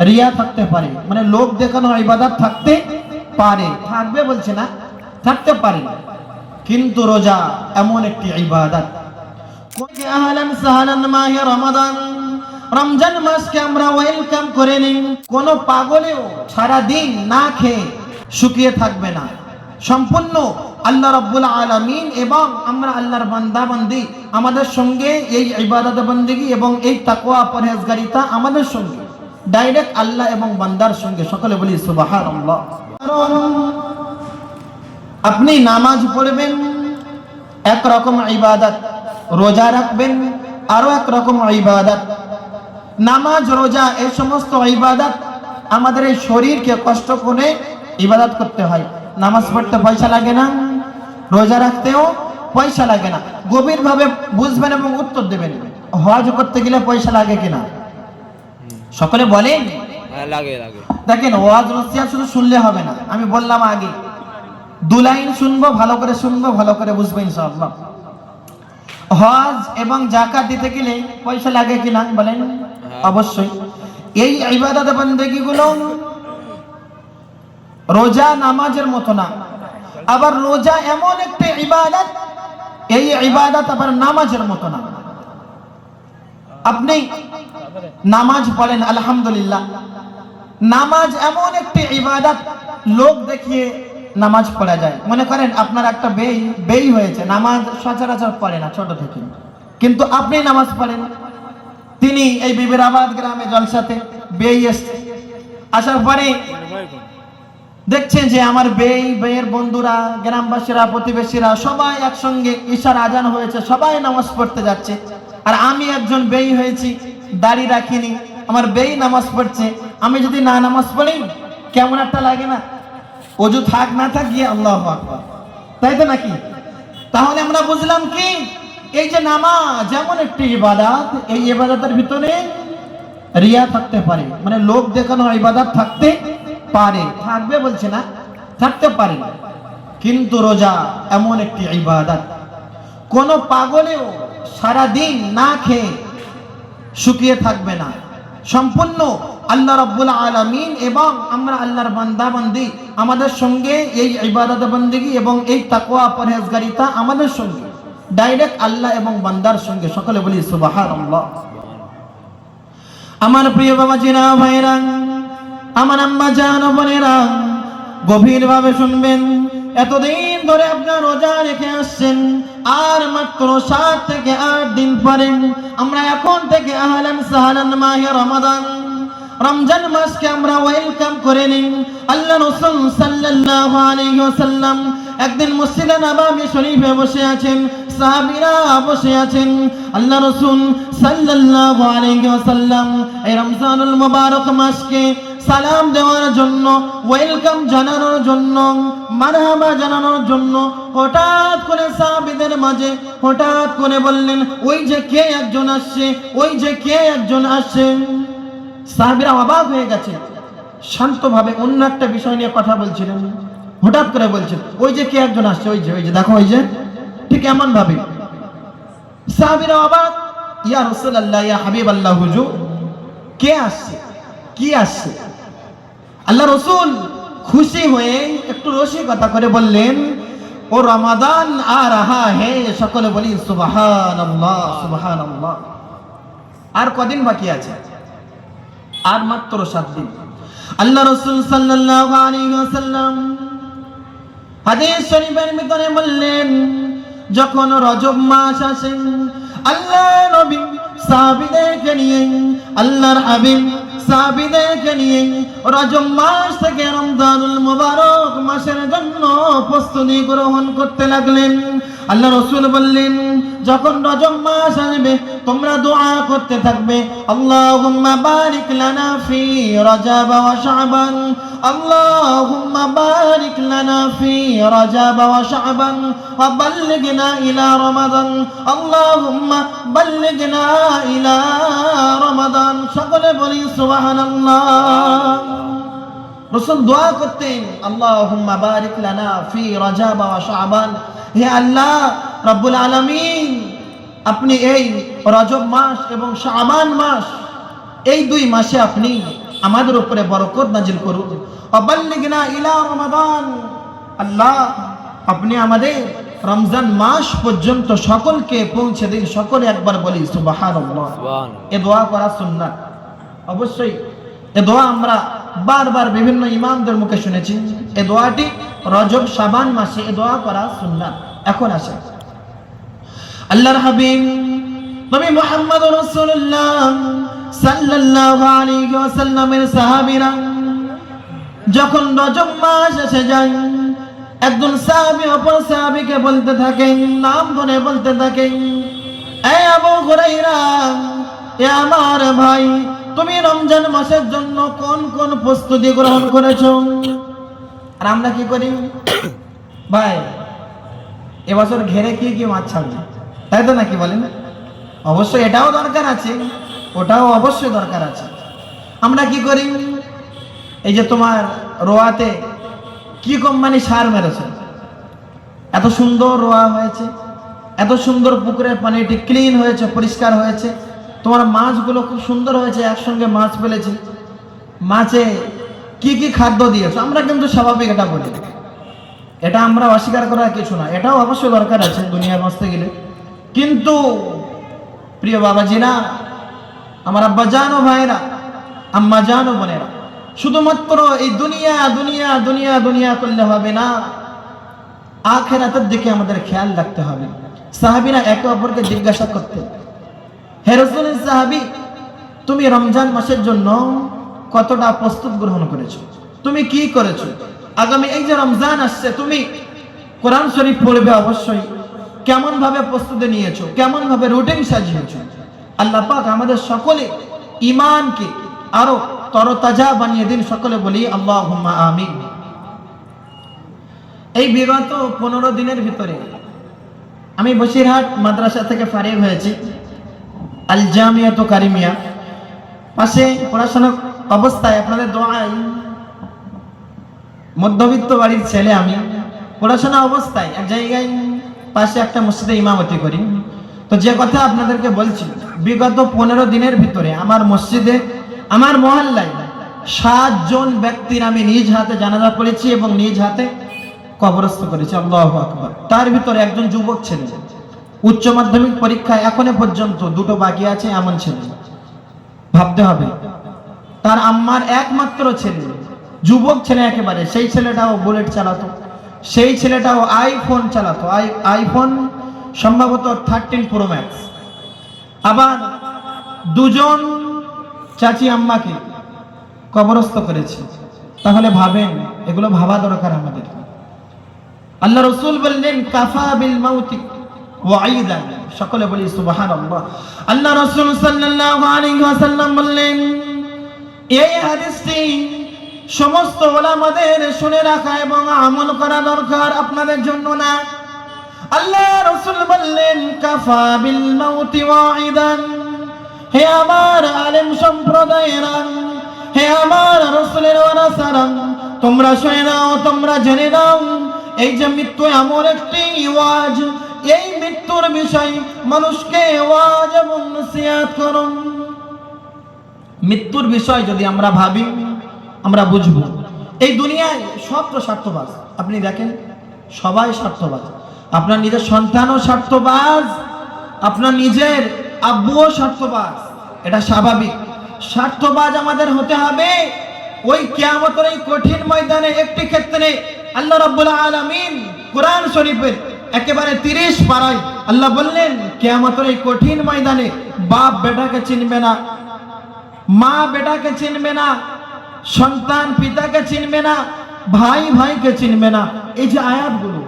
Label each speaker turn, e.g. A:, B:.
A: রিয়া থাকতে পারে, মানে লোক দেখানো ইবাদত থাকতে পারে, থাকবে বলছে না, থাকতে পারে। কিন্তু রোজা এমন একটি ইবাদত, আহলান সাহলান মাহে রমাদান, রমজান মাসকে আমরা ওয়েলকাম করে নিই। কোন পাগলেও সারা দিন না খেয়ে শুকিয়ে থাকবে না। সম্পূর্ণ আল্লাহ রাব্বুল আলামিন এবং আমরা আল্লাহর বান্দা বান্দি, আমাদের সঙ্গে এই ইবাদত বন্দেগী এবং এই তাকওয়া পরহেজগারিতা আমাদের সঙ্গে ডাইরেক্ট আল্লাহ এবং বান্দার সঙ্গে। সকলে বলি সুবহানাল্লাহ। আপনি নামাজ পড়বেন একরকম ইবাদত, রোজা রাখবেন আরো একরকম ইবাদত। নামাজ রোজা এই সমস্ত ইবাদত আমাদের এই শরীরকে কষ্ট করে ইবাদত করতে হয়। নামাজ পড়তে পয়সা লাগে না, রোজা রাখতেও পয়সা লাগে না। গভীরভাবে বুঝবেন এবং উত্তর দেবেন। হজ করতে গেলে পয়সা লাগে কিনা? সকলে বলেন
B: লাগে লাগে।
A: দেখেন, ওয়াজ নসিহত শুধু শুনলে হবে না। আমি বললাম আগে 2 লাইন শুনবো, ভালো করে শুনবো, ভালো করে বুঝবো ইনশাআল্লাহ। হজ এবং যাকাত দিতে গেলে পয়সা লাগে কিনা বলেন? অবশ্যই। এই ইবাদত বন্দেগীগুলো রোজা নামাজের মতো না। আবার রোজা এমন একটা ইবাদত, এই ইবাদত আবার নামাজের মতো না। আপনি নামাজ পড়েন আলহামদুলিল্লাহ, নামাজ এমন একটি ইবাদত লোক দেখিয়ে নামাজ পড়া যায়। মনে করেন আপনার একটা বেই হয়েছে, নামাজ সচরাচর পড়ে না ছোট থেকে, কিন্তু আপনি নামাজ পড়েন। তিনি এই বিবিরাবাদ গ্রামে জলসাতে বেই এসছে, আসার পরে দেখছেন যে আমার বেয়ের বন্ধুরা, গ্রামবাসীরা, প্রতিবেশীরা সবাই একসঙ্গে ঈশার আজান হয়েছে, সবাই নামাজ পড়তে যাচ্ছে। আর আমি একজন বেই হয়েছি, দাড়ি রাখিনি, আমার বেই নামাজ পড়ছে। আমি যদি না নামাজ পড়ি কেমন একটা লাগে না? ওযু থাক না থাক গিয়ে আল্লাহু আকবার, তাই তো নাকি? তাহলে আমরা বুঝলাম কি, এই যে নামাজ যেমন একটি ইবাদত, এই ইবাদতের ভিতরে রিয়া থাকতে পারে, মানে লোক দেখানো ইবাদত থাকতে পারে, থাকবে বলছে না, থাকতে পারে। কিন্তু রোজা এমন একটি ইবাদত, কোন পাগলেও সারা দিন না খেয়ে শুকিয়ে থাকবে না। সম্পূর্ণ আল্লাহ রাব্বুল আলামিন এবং আমরা আল্লাহর বান্দা বান্দি, আমাদের সঙ্গে এই ইবাদত বন্দেগী এবং এই তাকওয়া পরহেজগারিতা আমাদের সঙ্গে ডাইরেক্ট আল্লাহ এবং বান্দার সঙ্গে। সকলে বলি সুবহানাল্লাহ। আমার প্রিয় বাবাজিরা, ভাইরা, আমার আম্মা জান, বোনেরা, গভীরভাবে শুনবেন। এতদিন ধরে আপনার রোজা রেখে আসছেন, আর মাত্র 7 থেকে 8 দিন পরে আমরা এখন থেকে আহলান সাহলান মাহে রমাদান, রমজান মাসকে আমরা ওয়েলকাম করে নিই। আল্লাহ রাসূল সাল্লাল্লাহু আলাইহি ওয়াসাল্লাম একদিন মসজিদে নববী শরীফে বসে আছেন, সাহাবীরা বসে আছেন। আল্লাহ রাসূল সাল্লাল্লাহু আলাইহি ওয়াসাল্লাম এই রমজানুল মুবারক মাসকে সালাম দেওয়ার জন্য, ওয়েলকাম জানানোর জন্য, মারহাবা জানানোর জন্য হঠাৎ করে সাহাবীদের মাঝে হঠাৎ করে বললেন, ওই যে কে একজন আসছে, ওই যে কে একজন আসছে। সাহাবীরা অবাক হয়ে গেছে, শান্তভাবে অন্য একটা বিষয় নিয়ে কথা বলছিলেন, হঠাৎ করে বলছেন, ওই যে কে একজন আসছে, ওই যে দেখো, ওই যে, ঠিক এমন ভাবে। সাহাবীরা অবাক, ইয়া রাসূলুল্লাহ, ইয়া হাবিবাল্লাহ, হুজুর কে আসছে, কি আসছে? আল্লাহ রাসূল খুশি হয়ে একটু রসিকতা করে বললেন, ও রমাদান আ রাহা হে। সকলে বলি সুবহানাল্লাহ, সুবহানাল্লাহ। আর কদিন বাকি আছে? আর মাত্র 7 দিন। আল্লাহ রাসূল সাল্লাল্লাহু আলাইহি ওয়াসাল্লাম হাদিস শরীফের ভিতরে বললেন, যখন রজব মাস আসে, আল্লাহ নবী সাহাবীদেরকে নিয়ে, আল্লাহর হাবিব সাহাবীদেরকে নিয়ে রজব মাস থেকে রমজানুল মুবারক মাসের জন্য প্রস্তুতি গ্রহণ করতে লাগলেন। আল্লাহ রাসূল বললেন, যখন রজব মাস আসবে তোমরা দোয়া করতে থাকবে, আল্লাহুম্মা বারিক লানা ফি রজব ওয়া শাবান, আল্লাহুম্মা বারিক লানা ফি রজব ওয়া শাবান ওয়া বাল্লিগনা ইলা রমাদান, আল্লাহুম্মা বাল্লিগনা ইলা রমাদান। সকলে বলি সুবহানাল্লাহ। রাসূল দোয়া করতেন, আল্লাহুম্মা বারিক লানা ফি রজব ওয়া শাবান, হে আল্লাহ রব্বুল আলামিন, আপনি এই রজব মাস এবং শাবান মাস, এই 2 মাসে আপনি আমাদের উপরে বরকত নাজিল করুন। অবাল্লিগনা ইলা রমাদান, আল্লাহ আপনি আমাদের রমজান মাস পর্যন্ত সকলকে পৌঁছে দিন। সকলে একবার বলি সুবহানাল্লাহ। এ দোয়া করা সুন্নাত। অবশ্যই এ দোয়া আমরা বারবার বিভিন্ন ইমামদের মুখে শুনেছি। এ দোয়াটি রজব শাবান মাসে এ দোয়া করা সুন্নাত। এখন আসে আল্লাহর হাবিব নবী মুহাম্মদুর রাসূলুল্লাহ সাল্লাল্লাহু আলাইহি ওয়াসাল্লামের সাহাবীরা যখন রজব মাস এসে যায়, একজন সাহাবী অপর সাহাবীকে বলতে থাকেন, নাম ধরে বলতে থাকেন, এই আবু হুরায়রা, এ আমার ভাই, তুমি রমজান মাসের জন্য কোন কোন প্রস্তুতি গ্রহণ করেছো? আর আমরা কি করি ভাই, এবছর ঘেরে কি কি মাছ ছাড়বে, তাই তো নাকি বলেন? অবশ্যই এটাও দরকার আছে, ওটাও অবশ্যই দরকার আছে। আমরা কি করি, এই যে তোমার রোয়াতে কি কোম্পানি সার মেরেছে, এত সুন্দর রোয়া হয়েছে, এত সুন্দর পুকুরের পানিটি ক্লিন হয়েছে, পরিষ্কার হয়েছে, তোমার মাছগুলো খুব সুন্দর হয়েছে, একসঙ্গে মাছ ফেলেছি, মাছে কি কি খাদ্য দিয়েছে। আমরা কিন্তু স্বাভাবিক এটা বলি, এটা আমরা অস্বীকার করার কিছু না, এটাও অবশ্যই দরকার আছে দুনিয়ায় বাঁচতে গেলে। কিন্তু প্রিয় বাবাজিরা, আমার আব্বা জানো ভাইরা, আম্মা জানো বোনেরা, শুধুমাত্র এই দুনিয়া দুনিয়া দুনিয়া দুনিয়া করলে হবে না, আখিরাতের দিকে আমাদের খেয়াল রাখতে হবে। সাহাবীরা একে অপরকে জিজ্ঞাসা করতে, হে রাসূলের সাহাবী, তুমি রমজান মাসের জন্য কতটা প্রস্তুত গ্রহণ করেছো, তুমি কি করেছো? আগামী এই যে রমজান আসছে, তুমি কোরআন শরীফ পড়বে অবশ্যই, কেমন ভাবে প্রস্তুতি নিয়েছো, কেমন ভাবে রুটিন সাজিয়েছো? আল্লাহ পাক আমাদের সকলে ঈমানকে আরো তরতাজা বানিয়ে দিন। সকলে বলি আল্লাহুম্মা আমিন। এই বিগত 15 দিনের ভিতরে আমি বসিরহাট মাদ্রাসা থেকে ফারিগ হয়েছি, আল জামিয়াত কারিমিয়া পাশে পড়াশোনা অবস্থায়, আপনাদের দোয়ায়, মধ্যবিত্ত বাড়ির ছেলে আমি, পড়াশোনা অবস্থায় এক জায়গায় পাশে একটা মসজিদে ইমামতি করি। তো যে কথা আপনাদেরকে বলছি, বিগত 15 দিনের ভিতরে আমার মসজিদে, আমার মহল্লায় 7 জন ব্যক্তির আমি নিজ হাতে জানাজা পড়েছি এবং নিজ হাতে কবরস্থ করেছি। আল্লাহু আকবার। তার ভিতরে একজন যুবক ছেলে, উচ্চ মাধ্যমিক পরীক্ষা এখনো পর্যন্ত 2টো বাকি আছে, এমন ছেলে। ভাবতে হবে, তার আম্মার একমাত্র ছেলে, যুবক ছেলে একেবারে, সেই ছেলেটাও বুলেট চালাতো, সেই ছেলেটাও আইফোন চালাতো, আইফোন সম্ভবত 13 প্রো ম্যাক্স। আবার 2জন চাচি আম্মাকে কবরস্থ করেছে। তাহলে ভাবেন, এগুলো ভাবা দরকার আমাদের। আল্লাহ রাসূল বললেন, কাফা বিল মাউতি ওয়াইদান। সকলে বলি সুবহানাল্লাহ। আল্লাহ রাসূল সাল্লাল্লাহু আলাইহি ওয়াসাল্লাম বললেন, এই হাদিসটি সমস্ত উলামাদের শুনে রাখা এবং আমল করা দরকার, আপনাদের জন্য না। আল্লাহ রাসূল বললেন, কাফা বিল মাউতি ওয়াইদান। হে আমার আলেম সম্প্রদায়েরা, হে আমার রাসূলের ওয়ারাসারা, তোমরা শুনে নাও, তোমরা জেনে নাও, এই যে মৃত্যু এমন একটি ওয়াজ, এই মৃত্যুর বিষয় মানুষকে ওয়াজ এবং নসিহত করুন। মৃত্যুর বিষয় যদি আমরা ভাবি, আমরা বুঝব এই দুনিয়ায় সব তো স্বার্থবাজ। আপনি দেখেন, সবাই স্বার্থবাজ। আপনার নিজের সন্তানও স্বার্থবাজ, আপনার নিজের আব্বুও স্বার্থবাজ, এটা স্বাভাবিক। স্বার্থবাজ আমাদের হতে হবে ওই কিয়ামতের এই কঠিন ময়দানে। একটি ক্ষেত্রে আল্লাহ রাব্বুল আলামিন কোরআন শরীফের একেবারে 30 পারায় আল্লাহ বললেন, কিয়ামতের এই কঠিন ময়দানে বাপ বেটাকে চিনবে না, মা বেটাকে চিনবে না, সন্তান পিতাকে চিনবে না, ভাই ভাইকে চিনবে না। এই যে আয়াতগুলো,